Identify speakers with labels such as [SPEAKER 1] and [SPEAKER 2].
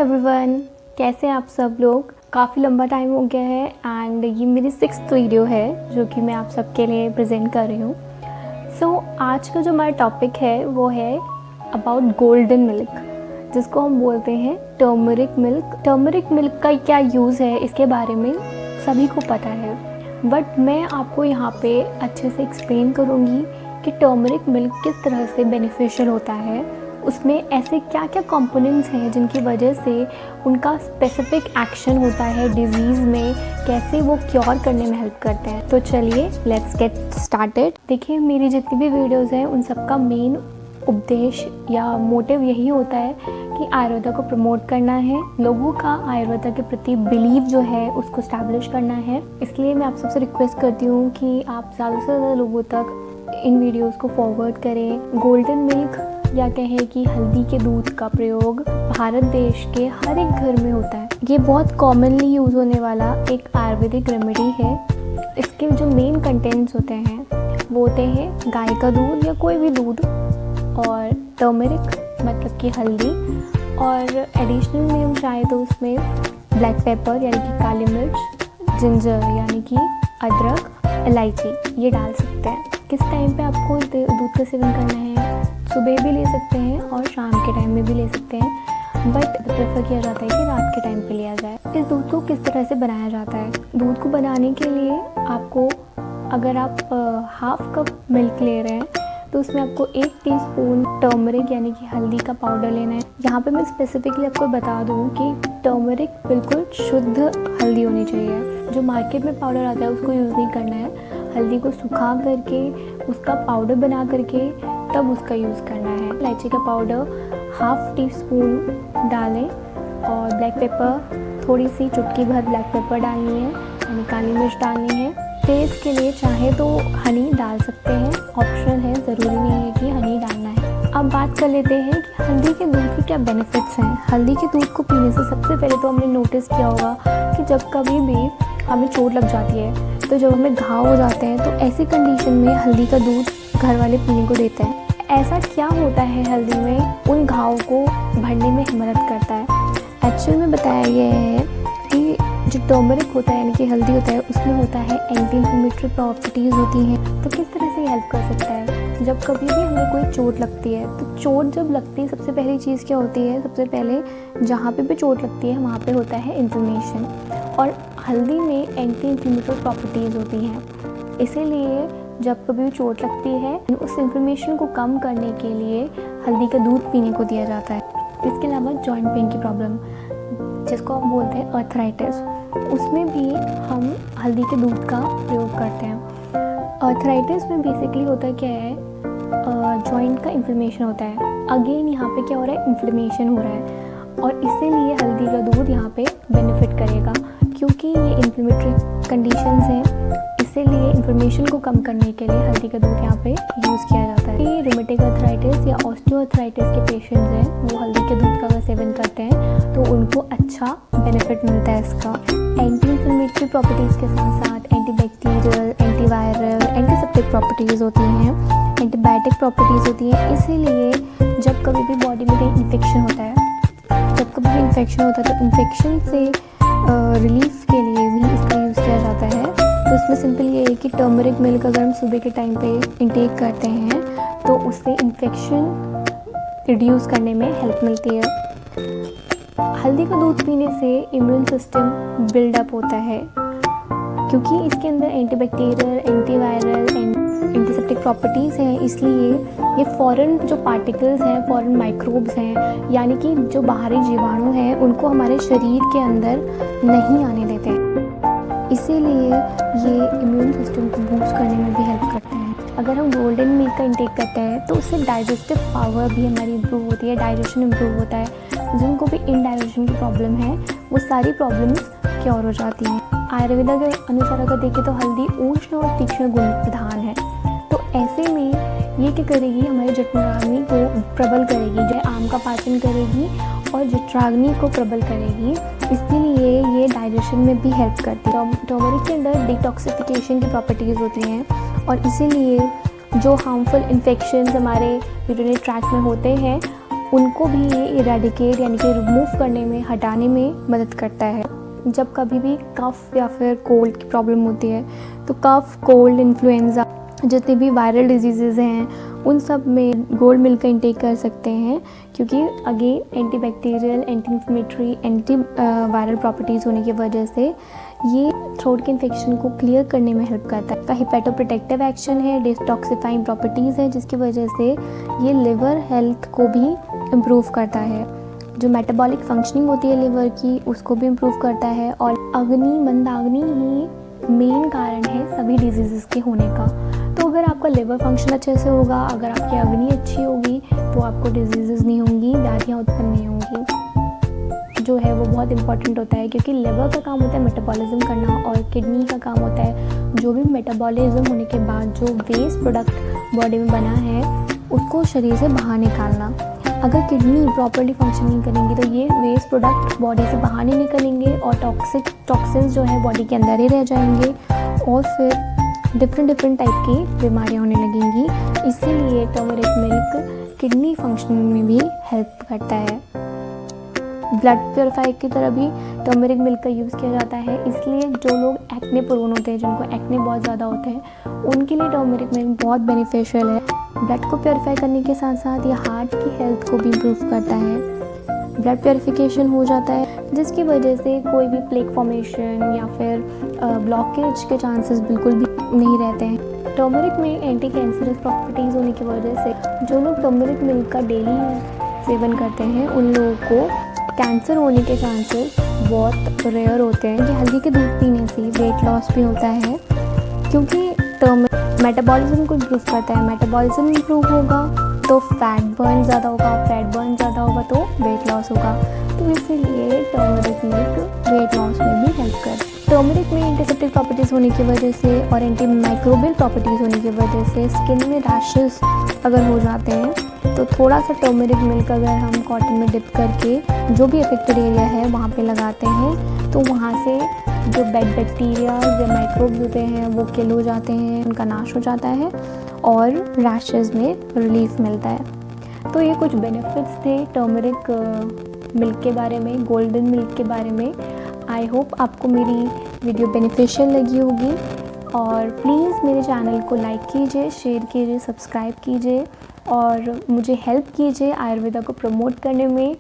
[SPEAKER 1] Everyone, कैसे हैं आप सब लोग। काफ़ी लंबा टाइम हो गया है एंड ये मेरी 6th वीडियो है जो कि मैं आप सबके लिए प्रेजेंट कर रही हूँ। आज का जो हमारा टॉपिक है वो है अबाउट गोल्डन मिल्क, जिसको हम बोलते हैं टर्मरिक मिल्क। टर्मरिक मिल्क का क्या यूज़ है इसके बारे में सभी को पता है, बट मैं आपको यहाँ पे अच्छे से एक्सप्लेन करूँगी कि टर्मरिक मिल्क किस तरह से बेनिफिशियल होता है, उसमें ऐसे क्या क्या कंपोनेंट्स हैं जिनकी वजह से उनका स्पेसिफिक एक्शन होता है डिज़ीज़ में, कैसे वो क्योर करने में हेल्प करते हैं। तो चलिए लेट्स गेट स्टार्टेड। देखिए, मेरी जितनी भी वीडियोस हैं उन सबका मेन उद्देश्य या मोटिव यही होता है कि आयुर्वेदा को प्रमोट करना है, लोगों का आयुर्वेदा के प्रति बिलीव जो है उसको स्टैब्लिश करना है। इसलिए मैं आप सबसे रिक्वेस्ट करती हूँ कि आप ज़्यादा से ज़्यादा लोगों तक इन वीडियोज़ को फॉरवर्ड करें। गोल्डन मिल्क या कहें कि हल्दी के दूध का प्रयोग भारत देश के हर एक घर में होता है। ये बहुत कॉमनली यूज़ होने वाला एक आयुर्वेदिक रेमेडी है। इसके जो मेन कंटेंट्स होते हैं वो होते हैं गाय का दूध या कोई भी दूध और टर्मरिक मतलब कि हल्दी, और एडिशनल में हम चाहे तो उसमें ब्लैक पेपर यानी कि काली मिर्च, जिंजर यानी कि अदरक, इलायची ये डाल सकते हैं। किस टाइम पे आपको दूध का सेवन करना है, सुबह भी ले सकते हैं और शाम के टाइम में भी ले सकते हैं, बट प्रेफर किया जाता है कि रात के टाइम पे लिया जाए। इस दूध को किस तरह से बनाया जाता है? दूध को बनाने के लिए आपको, अगर आप हाफ कप मिल्क ले रहे हैं तो उसमें आपको 1 टीस्पून टर्मरिक यानी कि हल्दी का पाउडर लेना है। यहाँ पे मैं स्पेसिफिकली आपको बता दूँ कि टर्मरिक बिल्कुल शुद्ध हल्दी होनी चाहिए। जो मार्केट में पाउडर आता है उसको यूज़ नहीं करना है। हल्दी को सुखा करके उसका पाउडर बना करके तब उसका यूज़ करना है। इलायची का पाउडर हाफ टीस्पून डालें और ब्लैक पेपर, थोड़ी सी चुटकी भर ब्लैक पेपर डालनी है यानी काली मिर्च डालनी है। टेस्ट के लिए चाहे तो हनी डाल सकते हैं, ऑप्शनल है, ज़रूरी नहीं है कि हनी डालना है। अब बात कर लेते हैं कि हल्दी के दूध के क्या बेनिफिट्स हैं। हल्दी के दूध को पीने से सबसे पहले तो हमने नोटिस किया होगा कि जब कभी भी हमें चोट लग जाती है, तो जब हमें घाव हो जाते हैं, तो ऐसी कंडीशन में हल्दी का दूध घर वाले पीने को देते हैं। ऐसा क्या होता है हल्दी में उन घाव को भरने में मदद करता है? एक्चुअल में बताया गया है कि जो टर्मरिक होता है यानी कि हल्दी होता है उसमें होता है एंटी इन्फ्लेमेटरी प्रॉपर्टीज़ होती हैं। तो किस तरह से ये हेल्प कर सकता है? जब कभी भी हमें कोई चोट लगती है, तो चोट जब लगती है सबसे पहली चीज़ क्या होती है? सबसे पहले जहाँ पे भी चोट लगती है वहाँ पे होता है इन्फ्लेमेशन, और हल्दी में एंटी इन्फ्लेमेटरी प्रॉपर्टीज़ होती हैं। इसीलिए जब कभी भी चोट लगती है उस इन्फ्लेमेशन को कम करने के लिए हल्दी का दूध पीने को दिया जाता है। इसके अलावा जॉइंट पेन की प्रॉब्लम जिसको हम बोलते हैं अर्थराइटिस, उसमें भी हम हल्दी के दूध का प्रयोग करते हैं। अर्थराइटिस में बेसिकली होता क्या है, जॉइंट का इन्फ्लेमेशन होता है। अगेन यहाँ पे क्या हो रहा है, इन्फ्लेमेशन हो रहा है, और इसीलिए हल्दी का दूध यहाँ पे बेनिफिट करेगा क्योंकि ये इन्फ्लेमेटरी कंडीशंस हैं। इसीलिए इन्फ्लेमेशन को कम करने के लिए हल्दी का दूध यहाँ पे यूज़ किया जाता है। ये रूमेटिक अर्थराइटिस या ऑस्टियोआर्थराइटिस के पेशेंट्स हैं, वो हल्दी के दूध का अगर सेवन करते हैं तो उनको अच्छा बेनिफिट मिलता है इसका। एंटी इन्फ्लेमेटरी प्रॉपर्टीज़ के साथ साथ एंटीबैक्टीरियल, एंटीवायरल, एंटीसेप्टिक प्रॉपर्टीज़ होती हैं, एंटीबायोटिक प्रॉपर्टीज़ होती हैं। इसीलिए जब कभी भी बॉडी में कहीं इन्फेक्शन होता है, तो इन्फेक्शन से रिलीफ के लिए भी इसका यूज़ किया जाता है। तो इसमें सिंपल ये है कि टर्मरिक मिल्क अगर हम सुबह के टाइम पे इंटेक करते हैं तो उससे इन्फेक्शन रिड्यूस करने में हेल्प मिलती है। हल्दी का दूध पीने से इम्यून सिस्टम बिल्डअप होता है क्योंकि इसके अंदर एंटीबैक्टीरियल, एंटीवायरल, एंटीसेप्टिक प्रॉपर्टीज़ हैं। इसलिए ये फॉरेन जो पार्टिकल्स हैं, फॉरेन माइक्रोब्स हैं, यानी कि जो बाहरी जीवाणु हैं, उनको हमारे शरीर के अंदर नहीं आने देते। इसीलिए ये इम्यून सिस्टम को बूस्ट करने में भी हेल्प करते हैं। अगर हम गोल्डन मिल्क का इंटेक करते हैं तो उससे डाइजेस्टिव पावर भी हमारी इम्प्रूव होती है, डाइजेशन इम्प्रूव होता है। जिनको भी इनडाइजेशन की प्रॉब्लम है वो सारी प्रॉब्लम्स क्योर हो जाती हैं। आयुर्वेदा के अनुसार अगर देखें तो हल्दी उष्ण और तीक्ष्ण गुण प्रधान है। तो ऐसे में ये क्या करेगी, हमारे जठराग्नि को प्रबल करेगी, जो आम का पाचन करेगी और जठराग्नि को प्रबल करेगी। इसीलिए ये डाइजेशन में भी हेल्प करती है। टर्मरिक के अंदर डिटॉक्सिफिकेशन की प्रॉपर्टीज़ होती हैं और इसीलिए जो हार्मफुल इन्फेक्शंस हमारे यूरिनरी ट्रैक्ट में होते हैं उनको भी ये इरेडिकेट यानी कि रिमूव करने में, हटाने में मदद करता है। जब कभी भी कफ़ या फिर कोल्ड की प्रॉब्लम होती है तो कफ़, कोल्ड, इन्फ्लुएंज़ा, जितने भी वायरल डिजीज़ेज़ हैं उन सब में गोल्ड मिल्क का इंटेक कर सकते हैं, क्योंकि again antibacterial, anti inflammatory, anti viral properties होने की वजह से ये थ्रोट के इन्फेक्शन को क्लियर करने में हेल्प करता है। इसका हिपैटोप्रोटेक्टिव एक्शन है, डिटॉक्सिफाइंग प्रॉपर्टीज़ है, जिसकी वजह से ये लिवर हेल्थ को भी इम्प्रूव करता है। जो मेटाबॉलिक फंक्शनिंग होती है लिवर की, उसको भी इम्प्रूव करता है। और अग्नि, मंदाग्नि ही मेन कारण है सभी डिजीज़ के होने का। तो अगर आपका लिवर फंक्शन अच्छे से होगा, अगर आपकी अग्नि अच्छी होगी, तो आपको डिजीज़ नहीं होंगी, व्याधियाँ उत्पन्न नहीं होंगी, जो है वो बहुत इंपॉर्टेंट होता है। क्योंकि लिवर का काम होता है मेटाबॉलिज्म करना, और किडनी का काम होता है जो भी मेटाबॉलिज्म होने के बाद जो वेस्ट प्रोडक्ट बॉडी में बना है उसको शरीर से बाहर निकालना। अगर किडनी प्रॉपर्ली फंक्शन नहीं करेंगी तो ये वेस्ट प्रोडक्ट बॉडी से बाहर नहीं निकलेंगे और टॉक्सिन्स जो है बॉडी के अंदर ही रह जाएंगे, और फिर डिफरेंट टाइप की बीमारियां होने लगेंगी। इसीलिए टर्मरिक मिल्क किडनी फंक्शनिंग में भी हेल्प करता है। ब्लड प्योरीफायर की तरह भी टर्मरिक मिल्क का यूज़ किया जाता है। इसलिए जो लोग एक्ने प्रोन होते हैं, जिनको एक्ने बहुत ज़्यादा होते हैं, उनके लिए टर्मरिक मिल्क बहुत बेनिफिशियल है। ब्लड को प्योरीफाई करने के साथ साथ ये हार्ट की हेल्थ को भी इम्प्रूव करता है। ब्लड प्योरीफिकेशन हो जाता है, जिसकी वजह से कोई भी प्लेक फॉर्मेशन या फिर ब्लॉकेज के चांसेस बिल्कुल भी नहीं रहते हैं। टर्मरिक में एंटी कैंसरस प्रॉपर्टीज़ होने की वजह से जो लोग टर्मरिक मिल्क का डेली सेवन करते हैं उन लोगों को कैंसर होने के चांसेस बहुत रेयर होते हैं। ये हल्दी के दूध पीने से वेट लॉस भी होता है, क्योंकि टर्मरिक मेटाबॉलिज्म को इम्प्रूव करता है। मेटाबॉलिज्म इम्प्रूव होगा तो फैट बर्न ज़्यादा होगा, फैट बर्न ज़्यादा होगा तो वेट लॉस होगा। तो इसीलिए टर्मरिक मिल्क वेट लॉस में भी हेल्प करता है। टर्मरिक में एंटीसेप्टिक प्रॉपर्टीज़ होने की वजह से और एंटी माइक्रोबियल प्रॉपर्टीज़ होने की वजह से स्किन में रैशेस अगर हो जाते हैं तो थोड़ा सा टर्मरिक मिल्क अगर हम कॉटन में डिप करके जो भी अफेक्टेड एरिया है वहाँ पे लगाते हैं तो वहाँ से जो बैड बैक्टीरिया या माइक्रोब्स होते हैं वो किल हो जाते हैं, उनका नाश हो जाता है और रैशेस में रिलीफ मिलता है। तो ये कुछ बेनिफिट्स थे टर्मरिक मिल्क के बारे में, गोल्डन मिल्क के बारे में। आई होप आपको मेरी वीडियो बेनिफिशियल लगी होगी, और प्लीज़ मेरे चैनल को लाइक कीजिए, शेयर कीजिए, सब्सक्राइब कीजिए और मुझे हेल्प कीजिए आयुर्वेदा को प्रमोट करने में।